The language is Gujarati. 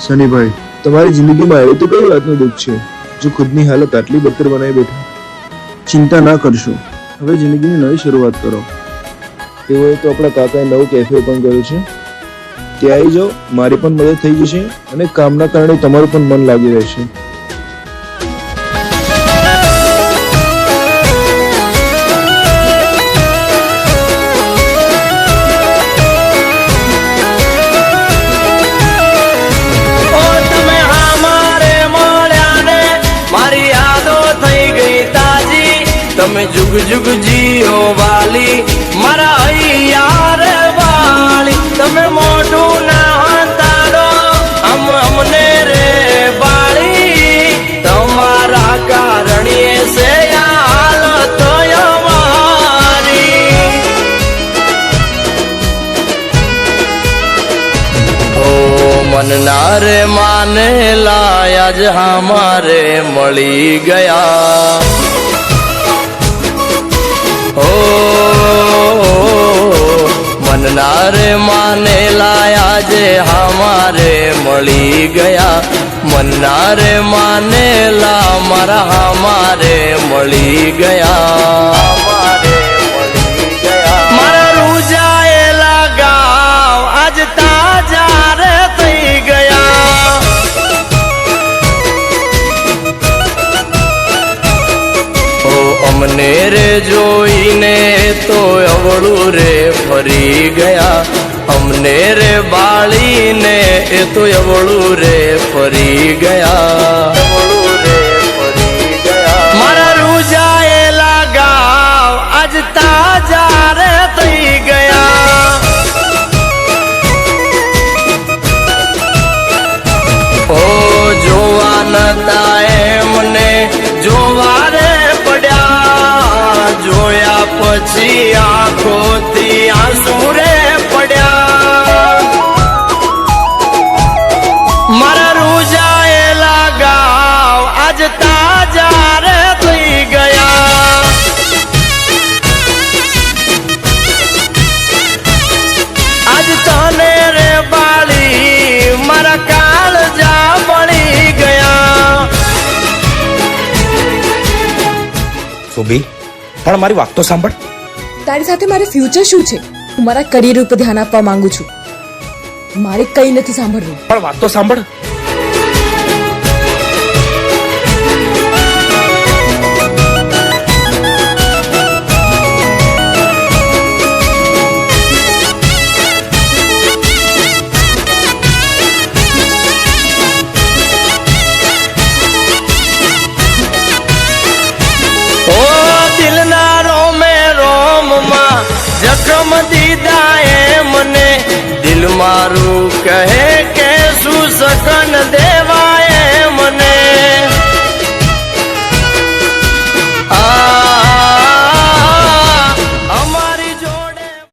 સનીભાઈ, તમારી જિંદગીમાં એવું તો કઈ વાતનું દુઃખ છે જો ખુદની હાલત આટલી બદતર બનાવી બેઠા? ચિંતા ના કરશો, હવે જિંદગીની નવી શરૂઆત કરો. તેઓએ તો આપણા કાકાએ નવું કેફે ઓપન કર્યું છે, ત્યાં આવી જાઓ, મારી પણ મદદ થઈ જશે અને કામના કારણે તમારું પણ મન લાગી રહેશે. તમે જુગ જુગ જીઓ વાલી મારા હૈયાર વાલી, તમે મોઢું ના તારો અમને રે બાળી, તમારા કારણીએ છે હાલત અમારી. ઓ મનના રે માને લાયા જ હમારે મળી ગયા. ઓ મનના રે માને લાયા જે હમારે મળી ગયા, મનના રે માને લા મારા હમારે મળી ગયા. મારા રૂજાયેલા ગાવ આજ તાજા રે થઈ ગયા. અમને રે જોઈને તો અવળું રે ફરી ગયા, અમને રે બાળીને એ તો અવળું રે ફરી ગયા. મારા રૂજાયેલા ગાવ આજ તાજા રે થઈ ગયા. ઓ જોવા નતા એમને જોવા રે પડ્યા, જોયા પછી આંખોથી આંસુ રે પડ્યા. મારા રૂજાયેલા ગાવ આજ તાજા રે થઈ ગયા. આજ તને રે બાળી મારા કાળજા બળી ગયા. સુબી, પણ મારી વાત તો સાંભળ. તારી સાથે મારે ફ્યુચર શું છે? હું મારા કરિયર ઉપર ધ્યાન આપવા માંગુ છું, મારે કઈ નથી સાંભળવું. પણ વાત તો સાંભળ. જખમ દીધા એ મને દિલ મારું કહે કે શું સકન દે